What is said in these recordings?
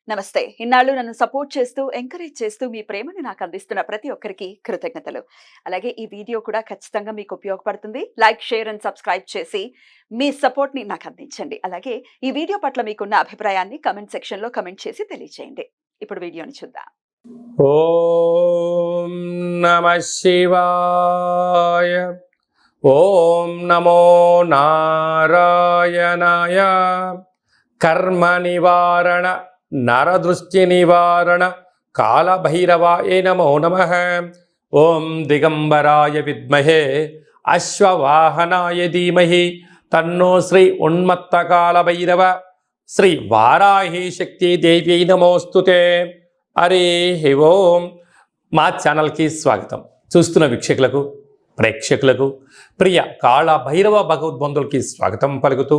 నమస్తే. ఇన్నాళ్ళు నన్ను సపోర్ట్ చేస్తూ, ఎంకరేజ్ చేస్తూ మీ ప్రేమని నాకు అందిస్తున్న ప్రతి ఒక్కరికి కృతజ్ఞతలు. అలాగే ఈ వీడియో కూడా ఖచ్చితంగా మీకు ఉపయోగపడుతుంది. లైక్, షేర్ అండ్ సబ్స్క్రైబ్ చేసి మీ సపోర్ట్‌ని నాకు అందించండి. అలాగే ఈ వీడియో పట్ల మీకున్న అభిప్రాయాన్ని కామెంట్ సెక్షన్‌లో కామెంట్ చేసి తెలియజేయండి. ఇప్పుడు వీడియోని చూద్దాం. ఓం నమః శివాయ. ఓం నమో నారాయణాయ. కర్మ నివారణ నరదృష్టి నివారణ కాళభైరవాయ నమో నమః. ఓం దిగంబరాయ విద్మహే అశ్వవాహనాయ ధీమహి తన్నో శ్రీ ఉన్మత్త కాళభైరవ శ్రీ వారాహి శక్తి దేవ్యై నమోస్తుతే. హరి ఓం. మా ఛానల్కి స్వాగతం. చూస్తున్న వీక్షకులకు, ప్రేక్షకులకు, ప్రియ కాళభైరవ భగవద్బంధులకి స్వాగతం పలుకుతూ,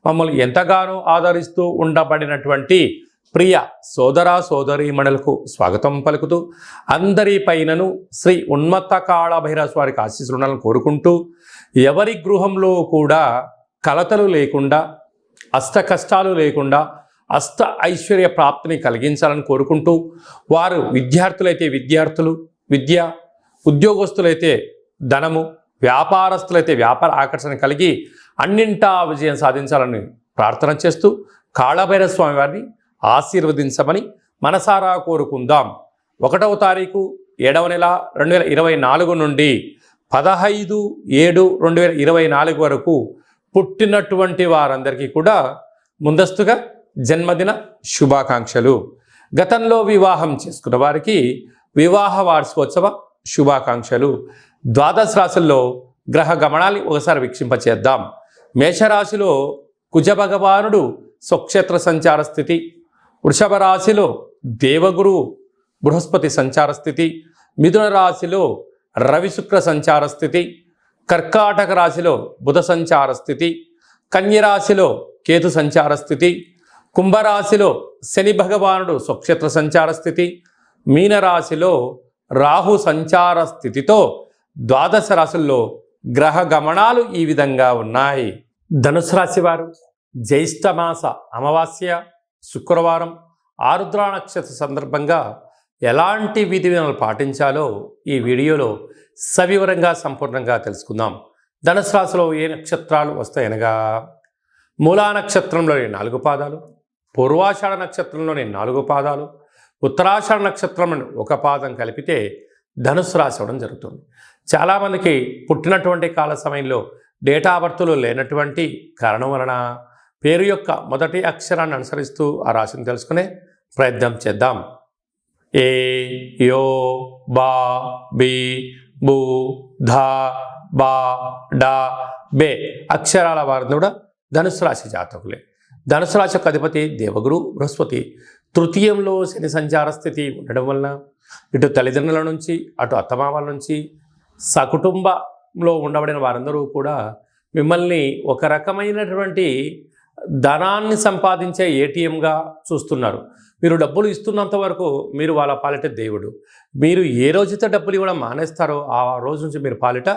మమ్మల్ని ఎంతగానో ఆదరిస్తూ ఉండబడినటువంటి ప్రియ సోదర సోదరీమణులకు స్వాగతం పలుకుతూ, అందరి పైనను శ్రీ ఉన్మత్త కాళభైరవ స్వారికి ఆశీస్సులు ఉండాలని కోరుకుంటూ, ఎవరి గృహంలో కూడా కలతలు లేకుండా, అష్ట కష్టాలు లేకుండా అష్ట ఐశ్వర్య ప్రాప్తిని కలిగించాలని కోరుకుంటూ, వారు విద్యార్థులైతే విద్యార్థులు విద్య, ఉద్యోగస్తులైతే ధనము, వ్యాపారస్తులైతే వ్యాపార ఆకర్షణ కలిగి అన్నింటా విజయం సాధించాలని ప్రార్థన చేస్తూ, కాళభైరవ స్వామి వారిని ఆశీర్వదించమని మనసారా కోరుకుందాం. 1వ తారీఖు 7వ నెల 2024 నుండి 15/7/2024 వరకు పుట్టినటువంటి వారందరికీ కూడా ముందస్తుగా జన్మదిన శుభాకాంక్షలు. గతంలో వివాహం చేసుకున్న వారికి వివాహ వార్షికోత్సవ శుభాకాంక్షలు. ద్వాదశ రాశుల్లో గ్రహ గమనాన్ని ఒకసారి వీక్షింపచేద్దాం. మేషరాశిలో కుజ భగవానుడు స్వక్షేత్ర సంచార స్థితి, వృషభ రాశిలో దేవగురు బృహస్పతి సంచార స్థితి, మిథున రాశిలో రవి శుక్ర సంచార స్థితి, కర్కాటక రాశిలో బుధ సంచార స్థితి, కన్యరాశిలో కేతు సంచార స్థితి, కుంభరాశిలో శని భగవానుడు స్వక్షేత్ర సంచార స్థితి, మీనరాశిలో రాహు సంచార స్థితితో ద్వాదశ రాశుల్లో గ్రహ గమనాలు ఈ విధంగా ఉన్నాయి. ధనుసు రాశి వారు జ్యేష్ఠమాస అమావాస్య శుక్రవారం ఆరుద్ర నక్షత్ర సందర్భంగా ఎలాంటి విధి విధానాలు పాటించాలో ఈ వీడియోలో సవివరంగా సంపూర్ణంగా తెలుసుకుందాం. ధనుసు రాశిలో ఏ నక్షత్రాలు వస్తాయనగా, మూలా నక్షత్రంలోని 4 పాదాలు, పూర్వాషాఢ నక్షత్రంలోని 4 పాదాలు, ఉత్తరాషాఢ నక్షత్రంలోని 1 పాదం కలిపితే ధనుసు రాశి అవ్వడం జరుగుతుంది. చాలామందికి పుట్టినటువంటి కాల సమయంలో డేటా బర్త్లు లేనటువంటి కారణం వలన పేరు యొక్క మొదటి అక్షరాన్ని అనుసరిస్తూ ఆ రాశిని తెలుసుకునే ప్రయత్నం చేద్దాం. ఏ, యో, బా, బి, బు, ధా, బా, డా, బే అక్షరాల వారిని కూడా ధనుసు రాశి జాతకులే. ధనుసు రాశి యొక్క అధిపతి దేవగురు బృహస్పతి. తృతీయంలో శని సంచార స్థితి ఉండడం వలన ఇటు తల్లిదండ్రుల నుంచి అటు అత్తమామల నుంచి సకుటుంబంలో ఉండబడిన వారందరూ కూడా మిమ్మల్ని ఒక రకమైనటువంటి ధనాన్ని సంపాదించే ఏటీఎంగా చూస్తున్నారు. మీరు డబ్బులు ఇస్తున్నంత వరకు మీరు వాళ్ళ పాలిట దేవుడు. మీరు ఏ రోజైతే డబ్బులు ఇవ్వడం మానేస్తారో ఆ రోజు నుంచి మీరు పాలిట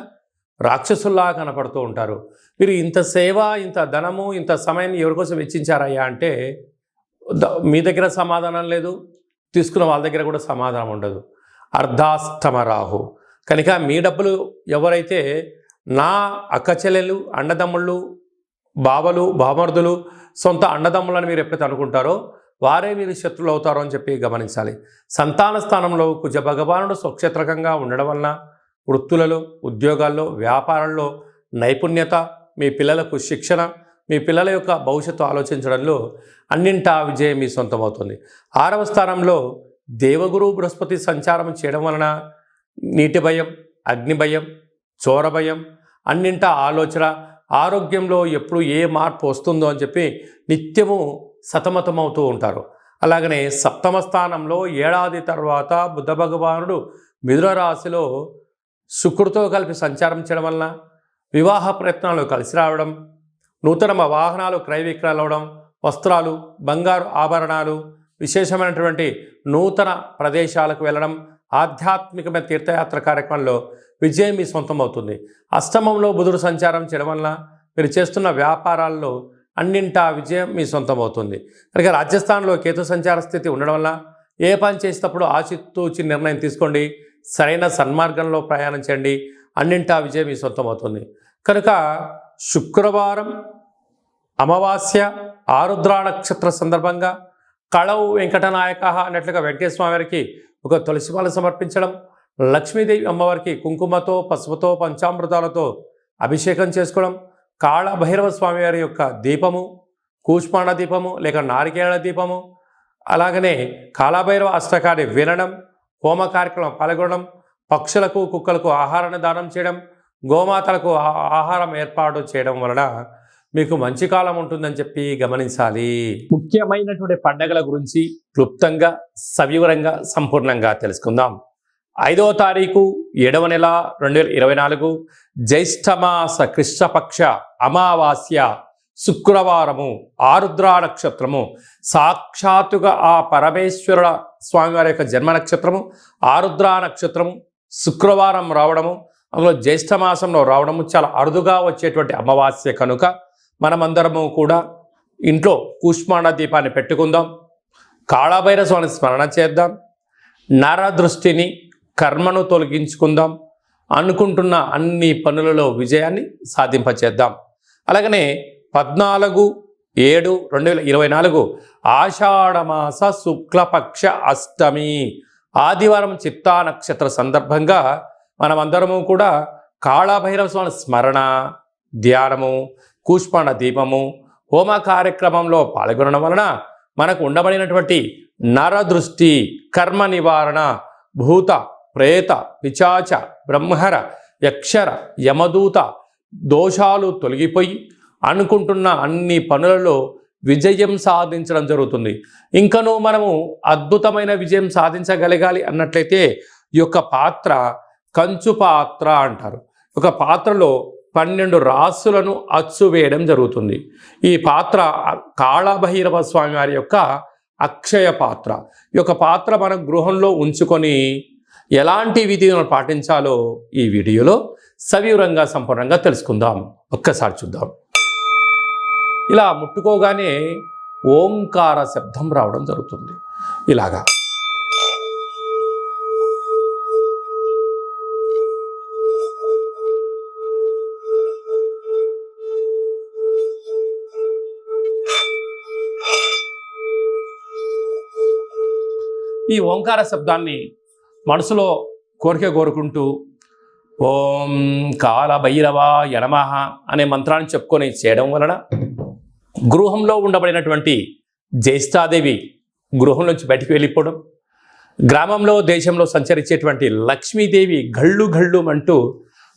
రాక్షసుల్లా కనపడుతూ ఉంటారు. మీరు ఇంత సేవ, ఇంత ధనము, ఇంత సమయాన్ని ఎవరికోసం వెచ్చించారయ్యా అంటే మీ దగ్గర సమాధానం లేదు, తీసుకున్న వాళ్ళ దగ్గర కూడా సమాధానం ఉండదు. అర్ధాష్టమ రాహు కనుక మీ డబ్బులు ఎవరైతే నా అక్క చెల్లెలు, అన్నదమ్ముళ్ళు, బావలు, బామర్దులు, సొంత అన్నదమ్ములని మీరు ఎప్పుడైతే అనుకుంటారో వారే మీరు శత్రులు అవుతారో అని చెప్పి గమనించాలి. సంతాన స్థానంలో కుజ భగవానుడు స్వక్షేత్రకంగా ఉండడం వలన వృత్తులలో, ఉద్యోగాల్లో, వ్యాపారంలో నైపుణ్యత, మీ పిల్లలకు శిక్షణ, మీ పిల్లల యొక్క భవిష్యత్తు ఆలోచించడంలో అన్నింటా విజయం మీ సొంతమవుతుంది. 6వ స్థానంలో దేవగురు బృహస్పతి సంచారం చేయడం వలన నీటి భయం, అగ్ని భయం, చోర భయం, అన్నింటా ఆలోచన, ఆరోగ్యంలో ఎప్పుడు ఏ మార్పు వస్తుందో అని చెప్పి నిత్యము సతమతమవుతూ ఉంటారు. అలాగనే 7వ స్థానంలో ఏడాది తర్వాత బుధ భగవానుడు మిథున రాశిలో శుక్రుడితో కలిపి సంచారం చేయడం వలన వివాహ ప్రయత్నాలు కలిసి రావడం, నూతన వాహనాలు క్రయ విక్రయాలు అవడం, వస్త్రాలు, బంగారు ఆభరణాలు, విశేషమైనటువంటి నూతన ప్రదేశాలకు వెళ్ళడం, ఆధ్యాత్మికమైన తీర్థయాత్ర కార్యక్రమంలో విజయం మీ సొంతం అవుతుంది. అష్టమంలో బుధుడు సంచారం చేయడం వలన మీరు చేస్తున్న వ్యాపారాల్లో అన్నింటా విజయం మీ సొంతం అవుతుంది. కనుక రాజస్థాన్లో కేతు సంచార స్థితి ఉండడం వల్ల ఏ పని చేసేటప్పుడు ఆచితూచి నిర్ణయం తీసుకోండి, సరైన సన్మార్గంలో ప్రయాణం చేయండి, అన్నింటా విజయం మీ సొంతం అవుతుంది. కనుక శుక్రవారం అమావాస్య ఆరుద్ర నక్షత్ర సందర్భంగా కళవు వెంకటనాయక అన్నట్లుగా వెంకటేశ్వర స్వామి వారికి ఒక తులసిమాల సమర్పించడం, లక్ష్మీదేవి అమ్మవారికి కుంకుమతో పసుపుతో పంచామృతాలతో అభిషేకం చేసుకోవడం, కాళభైరవ స్వామి వారి యొక్క దీపము కూష్మాండ దీపము లేక నారికేళ దీపము, అలాగనే కాళభైరవ అష్టకాన్ని వినడం, హోమ కార్యక్రమం పాల్గొనడం, పక్షులకు కుక్కలకు ఆహారాన్ని దానం చేయడం, గోమాతలకు ఆహారం ఏర్పాటు చేయడం వలన మీకు మంచి కాలం ఉంటుందని చెప్పి గమనించాలి. ముఖ్యమైనటువంటి పండగల గురించి క్లుప్తంగా సవివరంగా సంపూర్ణంగా తెలుసుకుందాం. 5వ తారీఖు 7వ నెల 2024 జ్యేష్ఠమాస కృష్ణపక్ష అమావాస్య శుక్రవారము ఆరుద్ర నక్షత్రము, సాక్షాత్తుగా ఆ పరమేశ్వరుల స్వామివారి యొక్క జన్మ నక్షత్రము ఆరుద్ర నక్షత్రము శుక్రవారం రావడము, అందులో జ్యేష్ఠమాసంలో రావడము చాలా అరుదుగా వచ్చేటువంటి అమావాస్య కనుక మనమందరము కూడా ఇంట్లో కూష్మాండ దీపాన్ని పెట్టుకుందాం, కాళభైరవ స్వామిని స్మరణ చేద్దాం, నరదృష్టిని కర్మను తొలగించుకుందాం, అనుకుంటున్న అన్ని పనులలో విజయాన్ని సాధింపచేద్దాం. అలాగనే 14/7/2024 ఆషాఢమాస శుక్లపక్ష అష్టమి ఆదివారం చిత్తా నక్షత్ర సందర్భంగా మనమందరము కూడా కాళభైరవ స్వామి స్మరణ, ధ్యానము, కూష్మాండ దీపము, హోమ కార్యక్రమంలో పాల్గొనడం వలన మనకు ఉండబడినటువంటి నరదృష్టి, కర్మ నివారణ, భూత ప్రేత పిశాచ బ్రహ్మర యక్షర యమదూత దోషాలు తొలగిపోయి అనుకుంటున్న అన్ని పనులలో విజయం సాధించడం జరుగుతుంది. ఇంకనూ మనము అద్భుతమైన విజయం సాధించగలగాలి అన్నట్లయితే ఈ యొక్క పాత్ర కంచు పాత్ర అంటారు. ఒక పాత్రలో 12 రాసులను అచ్చు వేయడం జరుగుతుంది. ఈ పాత్ర కాళభైరవ స్వామి వారి యొక్క అక్షయ పాత్ర. ఈ యొక్క పాత్ర మన గృహంలో ఉంచుకొని ఎలాంటి విధులను పాటించాలో ఈ వీడియోలో సవివరంగా సంపూర్ణంగా తెలుసుకుందాం. ఒక్కసారి చూద్దాం. ఇలా ముట్టుకోగానే ఓంకార శబ్దం రావడం జరుగుతుంది. ఇలాగా ఈ ఓంకార శబ్దాన్ని మనసులో కోరిక కోరుకుంటూ ఓం కాళభైరవాయ నమః అనే మంత్రాన్ని చెప్పుకొని చేయడం వలన గృహంలో ఉండబడినటువంటి జ్యేష్ఠాదేవి గృహం నుంచి బయటికి వెళ్ళిపోవడం, గ్రామంలో దేశంలో సంచరించేటువంటి లక్ష్మీదేవి గళ్ళు గళ్ళు అంటూ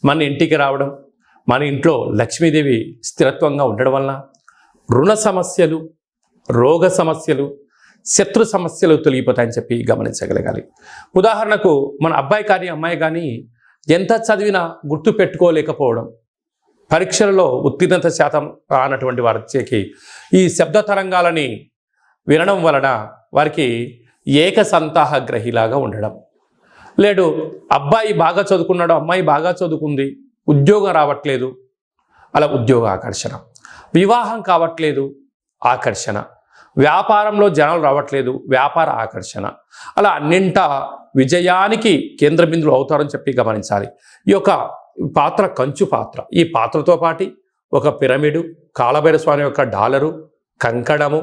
మన ఇంటికి రావడం, మన ఇంట్లో లక్ష్మీదేవి స్థిరత్వంగా ఉండడం వలన రుణ సమస్యలు, రోగ సమస్యలు, శత్రు సమస్యలు తొలగిపోతాయని చెప్పి గమనించగలగాలి. ఉదాహరణకు మన అబ్బాయి కానీ అమ్మాయి కానీ ఎంత చదివినా గుర్తు పెట్టుకోలేకపోవడం, పరీక్షలలో ఉత్తీర్ణత శాతం రానటువంటి వారికి ఈ శబ్ద తరంగాలని వినడం వలన వారికి ఏకసంతాహ గ్రహిలాగా ఉండడం, లేడు అబ్బాయి బాగా చదువుకున్నాడు, అమ్మాయి బాగా చదువుకుంది, ఉద్యోగం రావట్లేదు, అలా ఉద్యోగ ఆకర్షణ, వివాహం కావట్లేదు ఆకర్షణ, వ్యాపారంలో జనాలు రావట్లేదు వ్యాపార ఆకర్షణ, అలా అన్నింటా విజయానికి కేంద్ర బిందువులు అవుతారని చెప్పి గమనించాలి. ఈ యొక్క పాత్ర కంచు పాత్ర. ఈ పాత్రతో పాటు ఒక పిరమిడు, కాళభైరవ స్వామి యొక్క డాలరు, కంకణము,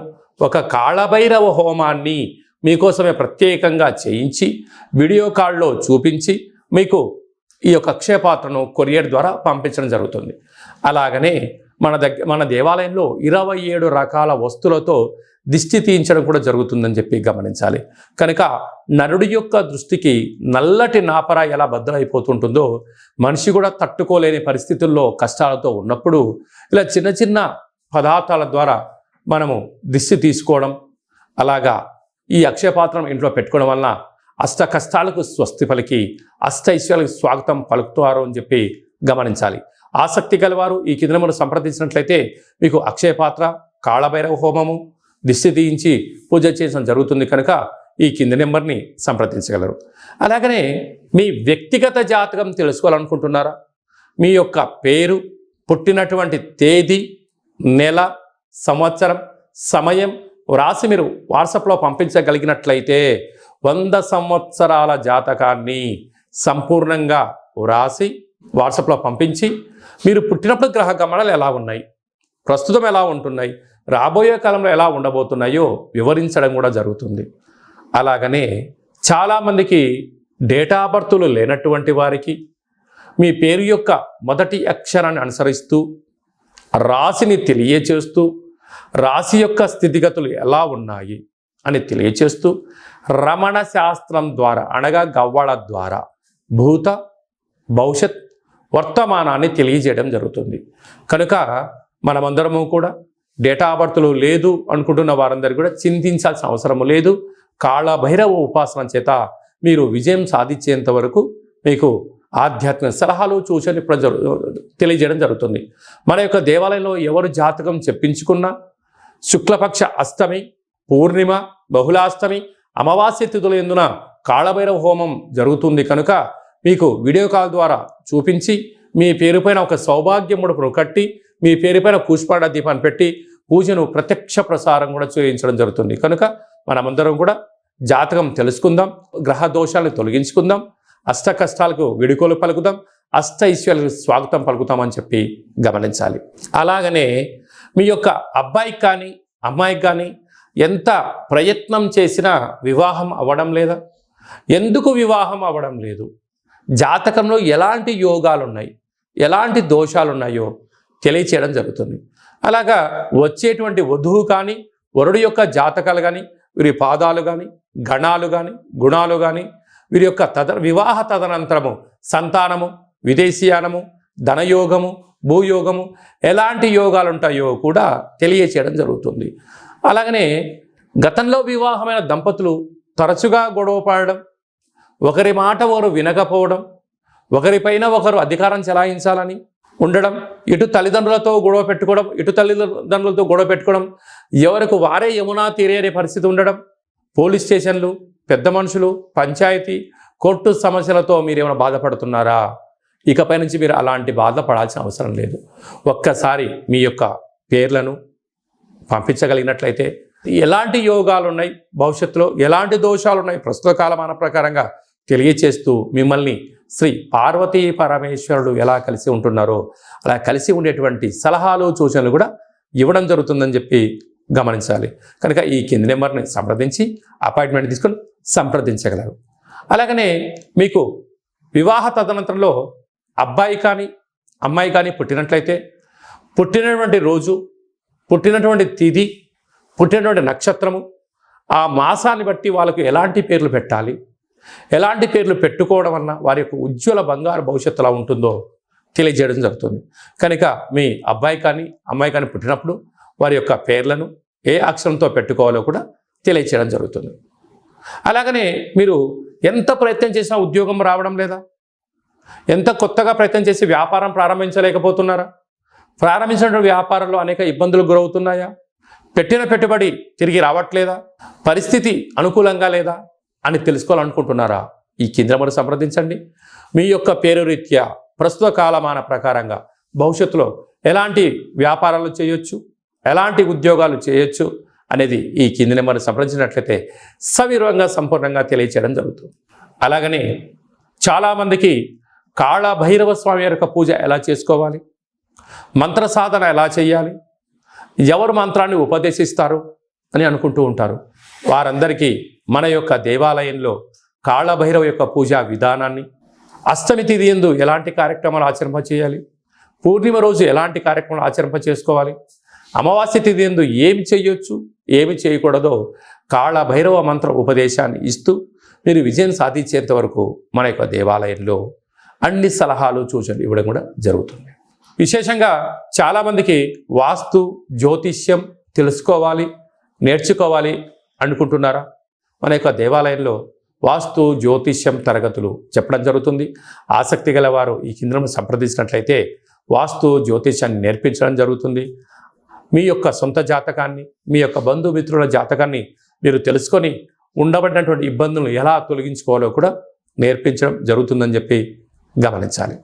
ఒక కాళభైరవ హోమాన్ని మీకోసమే ప్రత్యేకంగా చేయించి వీడియో కాల్లో చూపించి మీకు ఈ యొక్క అక్షయ పాత్రను కొరియర్ ద్వారా పంపించడం జరుగుతుంది. అలాగనే మన దేవాలయంలో 27 రకాల వస్తువులతో దిష్టి తీయించడం కూడా జరుగుతుందని చెప్పి గమనించాలి. కనుక నరుడి యొక్క దృష్టికి నల్లటి నాపర ఎలా బద్దలైపోతుంటుందో మనిషి కూడా తట్టుకోలేని పరిస్థితుల్లో కష్టాలతో ఉన్నప్పుడు ఇలా చిన్న చిన్న పదార్థాల ద్వారా మనము దిష్టి తీసుకోవడం, అలాగా ఈ అక్షయపాత్రం ఇంట్లో పెట్టుకోవడం వలన అష్ట కష్టాలకు స్వస్తి పలికి అష్ట ఐశ్వర్యాలకు స్వాగతం పలుకుతారు అని చెప్పి గమనించాలి. ఆసక్తి గలవారు ఈ కింద మనం సంప్రదించినట్లయితే మీకు అక్షయపాత్ర, కాళభైరవ హోమము, దిష్టి తీయించి పూజ చేయడం జరుగుతుంది. కనుక ఈ కింది నెంబర్ని సంప్రదించగలరు. అలాగనే మీ వ్యక్తిగత జాతకం తెలుసుకోవాలనుకుంటున్నారా? మీ యొక్క పేరు, పుట్టినటువంటి తేదీ, నెల, సంవత్సరం, సమయం వ్రాసి మీరు వాట్సాప్లో పంపించగలిగినట్లయితే 100 సంవత్సరాల జాతకాన్ని సంపూర్ణంగా వ్రాసి వాట్సాప్లో పంపించి మీరు పుట్టినప్పుడు గ్రహ గమనాలు ఎలా ఉన్నాయి, ప్రస్తుతం ఎలా ఉంటున్నాయి, రాబోయే కాలంలో ఎలా ఉండబోతున్నాయో వివరించడం కూడా జరుగుతుంది. అలాగనే చాలామందికి డేటా బర్తులు లేనటువంటి వారికి మీ పేరు యొక్క మొదటి అక్షరాన్ని అనుసరిస్తూ రాశిని తెలియచేస్తూ రాశి యొక్క స్థితిగతులు ఎలా ఉన్నాయి అని తెలియచేస్తూ రమణ శాస్త్రం ద్వారా అనగా గవ్వళ ద్వారా భూత భవిష్యత్ వర్తమానాన్ని తెలియజేయడం జరుగుతుంది. కనుక మనమందరము కూడా డేటా బర్తులు లేదు అనుకుంటున్న వారందరూ కూడా చింతించాల్సిన అవసరం లేదు. కాళభైరవ ఉపాసన చేత మీరు విజయం సాధించేంత వరకు మీకు ఆధ్యాత్మిక సలహాలు సూచనలు తెలియజేయడం జరుగుతుంది. మన యొక్క దేవాలయంలో ఎవరు జాతకం చెప్పించుకున్నా శుక్లపక్ష అష్టమి, పూర్ణిమ, బహుళాష్టమి, అమావాస్య తిథుల యందున కాళభైరవ హోమం జరుగుతుంది. కనుక మీకు వీడియో కాల్ ద్వారా చూపించి మీ పేరుపైన ఒక సౌభాగ్య ముడుపును కట్టి మీ పేరుపైన పుష్పాడ దీపాన్ని పెట్టి పూజను ప్రత్యక్ష ప్రసారం కూడా చేయించడం జరుగుతుంది. కనుక మనమందరం కూడా జాతకం తెలుసుకుందాం, గ్రహ దోషాలను తొలగించుకుందాం, అష్ట కష్టాలకు విడుకోలు పలుకుదాం, అష్ట ఐశ్వర్యాలకు స్వాగతం పలుకుతామని చెప్పి గమనించాలి. అలాగనే మీ యొక్క అబ్బాయికి కానీ అమ్మాయికి కానీ ఎంత ప్రయత్నం చేసినా వివాహం అవ్వడం లేదా? ఎందుకు వివాహం అవ్వడం లేదు? జాతకంలో ఎలాంటి యోగాలు ఉన్నాయి, ఎలాంటి దోషాలు ఉన్నాయో తెలియచేయడం జరుగుతుంది. అలాగా వచ్చేటువంటి వధువు కానీ వరుడు యొక్క జాతకాలు కానీ వీరి పాదాలు కానీ గణాలు కానీ గుణాలు కానీ వీరి యొక్క వివాహ తదనంతరము సంతానము, విదేశీయానము, ధనయోగము, భూయోగము ఎలాంటి యోగాలు ఉంటాయో కూడా తెలియచేయడం జరుగుతుంది. అలాగనే గతంలో వివాహమైన దంపతులు తరచుగా గొడవ పడడం, ఒకరి మాట ఒకరు వినకపోవడం, ఒకరిపైన ఒకరు అధికారం చెలాయించాలని ఉండడం, ఇటు తల్లిదండ్రులతో గొడవ పెట్టుకోవడం, ఇటు తల్లిదండ్రులతో గొడవ పెట్టుకోవడం, ఎవరికి వారే యమునా తీరే అనే పరిస్థితి ఉండడం, పోలీస్ స్టేషన్లు, పెద్ద మనుషులు, పంచాయతీ, కోర్టు సమస్యలతో మీరు ఏమైనా బాధపడుతున్నారా? ఇకపై నుంచి మీరు అలాంటి బాధపడాల్సిన అవసరం లేదు. ఒక్కసారి మీ యొక్క పేర్లను పంపించగలిగినట్లయితే ఎలాంటి యోగాలు ఉన్నాయి, భవిష్యత్తులో ఎలాంటి దోషాలు ఉన్నాయి ప్రస్తుత కాలమాన ప్రకారంగా తెలియచేస్తూ మిమ్మల్ని శ్రీ పార్వతీ పరమేశ్వరుడు ఎలా కలిసి ఉంటున్నారో అలా కలిసి ఉండేటువంటి సలహాలు సూచనలు కూడా ఇవ్వడం జరుగుతుందని చెప్పి గమనించాలి. కనుక ఈ కింది నెంబర్ని సంప్రదించి అపాయింట్మెంట్ తీసుకొని సంప్రదించగలరు. అలాగనే మీకు వివాహ తదనంతరంలో అబ్బాయి కానీ అమ్మాయి కానీ పుట్టినట్లయితే పుట్టినటువంటి రోజు, పుట్టినటువంటి తిథి, పుట్టినటువంటి నక్షత్రము, ఆ మాసాన్ని బట్టి వాళ్ళకు ఎలాంటి పేర్లు పెట్టాలి, ఎలాంటి పేర్లు పెట్టుకోవడం వలన వారి యొక్క ఉజ్వల బంగారు భవిష్యత్తు ఎలా ఉంటుందో తెలియజేయడం జరుగుతుంది. కనుక మీ అబ్బాయి కానీ అమ్మాయి కానీ పుట్టినప్పుడు వారి యొక్క పేర్లను ఏ అక్షరంతో పెట్టుకోవాలో కూడా తెలియచేయడం జరుగుతుంది. అలాగనే మీరు ఎంత ప్రయత్నం చేసినా ఉద్యోగం రావడం లేదా? ఎంత కొత్తగా ప్రయత్నం చేసి వ్యాపారం ప్రారంభించలేకపోతున్నారా? ప్రారంభించిన వ్యాపారంలో అనేక ఇబ్బందులు గురవుతున్నాయా? పెట్టిన పెట్టుబడి తిరిగి రావట్లేదా? పరిస్థితి అనుకూలంగా లేదా అని తెలుసుకోవాలనుకుంటున్నారా? ఈ కింద నెంబర్ సంప్రదించండి. మీ యొక్క పేరు రీత్యా ప్రస్తుత కాలమాన ప్రకారంగా భవిష్యత్తులో ఎలాంటి వ్యాపారాలు చేయొచ్చు, ఎలాంటి ఉద్యోగాలు చేయొచ్చు అనేది ఈ కింది నెంబర్ సంప్రదించినట్లయితే సవివరంగా సంపూర్ణంగా తెలియచేయడం జరుగుతుంది. అలాగనే చాలామందికి కాళభైరవ స్వామి యొక్క పూజ ఎలా చేసుకోవాలి, మంత్ర సాధన ఎలా చేయాలి, ఎవరు మంత్రాన్ని ఉపదేశిస్తారు అని అనుకుంటూ ఉంటారు. వారందరికీ మన యొక్క దేవాలయంలో కాళభైరవ యొక్క పూజా విధానాన్ని, అష్టమి తిథి యందు ఎలాంటి కార్యక్రమాలు ఆచరింప చేయాలి, పూర్ణిమ రోజు ఎలాంటి కార్యక్రమాలు ఆచరింప చేసుకోవాలి, అమావాస్య తిథి యందు ఏమి చేయొచ్చు, ఏమి చేయకూడదో కాళభైరవ మంత్ర ఉపదేశాన్ని ఇస్తూ మీరు విజయం సాధించేంత వరకు మన యొక్క దేవాలయంలో అన్ని సలహాలు సూచనలు ఇవ్వడం కూడా జరుగుతుంది. విశేషంగా చాలామందికి వాస్తు జ్యోతిష్యం తెలుసుకోవాలి, నేర్చుకోవాలి అనుకుంటున్నారా? మన యొక్క దేవాలయంలో వాస్తు జ్యోతిష్యం తరగతులు చెప్పడం జరుగుతుంది. ఆసక్తి గల వారు ఈ కింద సంప్రదించినట్లయితే వాస్తు జ్యోతిష్యాన్ని నేర్పించడం జరుగుతుంది. మీ యొక్క సొంత జాతకాన్ని, మీ యొక్క బంధుమిత్రుల జాతకాన్ని మీరు తెలుసుకొని ఉండబడినటువంటి ఇబ్బందులను ఎలా తొలగించుకోవాలో కూడా నేర్పించడం జరుగుతుందని చెప్పి గమనించాలి.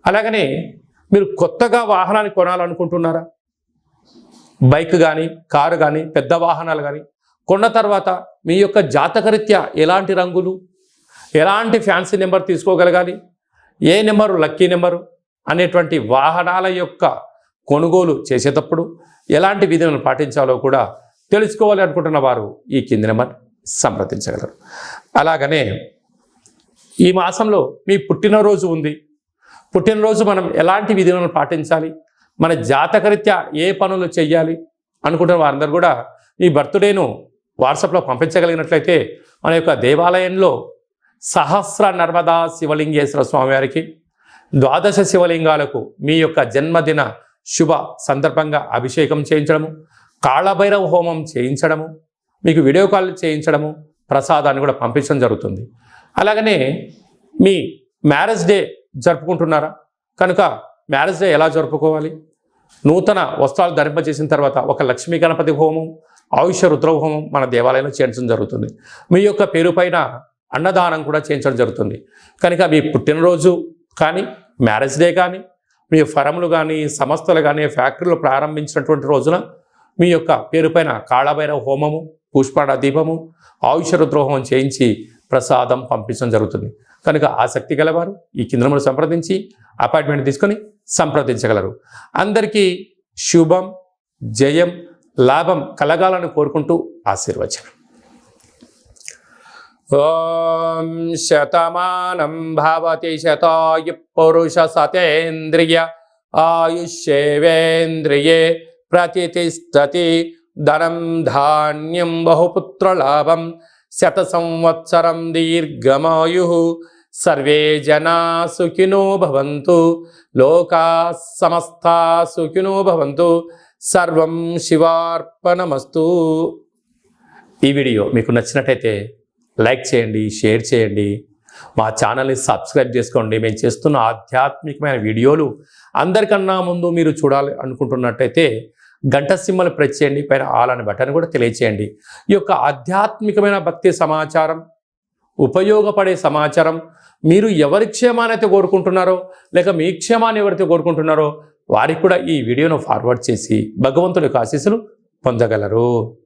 అలాగనే మీరు కొత్తగా వాహనాన్ని కొనాలనుకుంటున్నారా? బైక్ కానీ, కారు కానీ, పెద్ద వాహనాలు కానీ కొన్న తర్వాత మీ యొక్క జాతకరీత్యా ఎలాంటి రంగులు, ఎలాంటి ఫ్యాన్సీ నెంబర్ తీసుకోగలగాలి, ఏ నెంబరు లక్కీ నెంబరు అనేటువంటి వాహనాల యొక్క కొనుగోలు చేసేటప్పుడు ఎలాంటి విధులను పాటించాలో కూడా తెలుసుకోవాలి అనుకుంటున్న వారు ఈ కింది నెంబర్ సంప్రదించగలరు. అలాగనే ఈ మాసంలో మీ పుట్టినరోజు ఉంది. పుట్టినరోజు మనం ఎలాంటి విధులను పాటించాలి, మన జాతకరీత్యా ఏ పనులు చేయాలి అనుకుంటున్న వారందరూ కూడా ఈ బర్త్డేను వాట్సాప్లో పంపించగలిగినట్లయితే మన యొక్క దేవాలయంలో సహస్ర నర్మదా శివలింగేశ్వర స్వామివారికి 12 శివలింగాలకు మీ యొక్క జన్మదిన శుభ సందర్భంగా అభిషేకం చేయించడము, కాళభైరవ హోమం చేయించడము, మీకు వీడియో కాల్ చేయించడము, ప్రసాదాన్ని కూడా పంపించడం జరుగుతుంది. అలాగనే మీ మ్యారేజ్ డే జరుపుకుంటున్నారా కనుక మ్యారేజ్ డే ఎలా జరుపుకోవాలి, నూతన వస్త్రాలు ధరింపజేసిన తర్వాత ఒక లక్ష్మీ గణపతి హోమం, ఆయుష రుద్ర హోమం మన దేవాలయంలో చేయించడం జరుగుతుంది. మీ యొక్క పేరు పైన అన్నదానం కూడా చేయించడం జరుగుతుంది. కనుక మీ పుట్టినరోజు కానీ, మ్యారేజ్ డే కానీ, మీ ఫరములు కానీ, సంస్థలు కానీ, ఫ్యాక్టరీలు ప్రారంభించినటువంటి రోజున మీ యొక్క పేరు పైన కాళభైరవ హోమము, పుష్పాడ దీపము, ఆయుష రుద్ర హోమం చేయించి ప్రసాదం పంపించడం జరుగుతుంది. కనుక ఆసక్తి గలవారు ఈ కింద సంప్రదించి అపాయింట్మెంట్ తీసుకొని సంప్రదించగలరు. అందరికీ శుభం, జయం, లాభం కలగాలని కోరుకుంటూ ఆశీర్వచనం. ఓం శతమానం భవతి శతాయు పురుష సతేంద్రియ ఆయుష్యేవేంద్రియే ప్రతిష్టతి ధనం ధాన్యం బహుపుత్రలాభం శత సంవత్సరం దీర్ఘమాయు సర్వే జనా సుఖినో భవంతు లోకా సమస్తా సుఖినో భవంతు సర్వం శివార్పణమస్తు. ఈ వీడియో మీకు నచ్చినట్టయితే లైక్ చేయండి, షేర్ చేయండి, మా ఛానల్ని సబ్స్క్రైబ్ చేసుకోండి. మేము చేస్తున్న ఆధ్యాత్మికమైన వీడియోలు అందరికన్నా ముందు మీరు చూడాలి అనుకుంటున్నట్టయితే గంట సింబల్ ప్రెస్ చేయండి, పైన ఆల్ అనే బటన్ కూడా తెలియచేయండి. ఈ యొక్క ఆధ్యాత్మికమైన భక్తి సమాచారం, ఉపయోగపడే సమాచారం మీరు ఎవరి క్షేమాన్ని అయితే కోరుకుంటున్నారో లేక మీ క్షేమాన్ని ఎవరైతే కోరుకుంటున్నారో వారికి కూడా ఈ వీడియోను ఫార్వర్డ్ చేసి భగవంతుడి యొక్క ఆశీస్సులు పొందగలరు.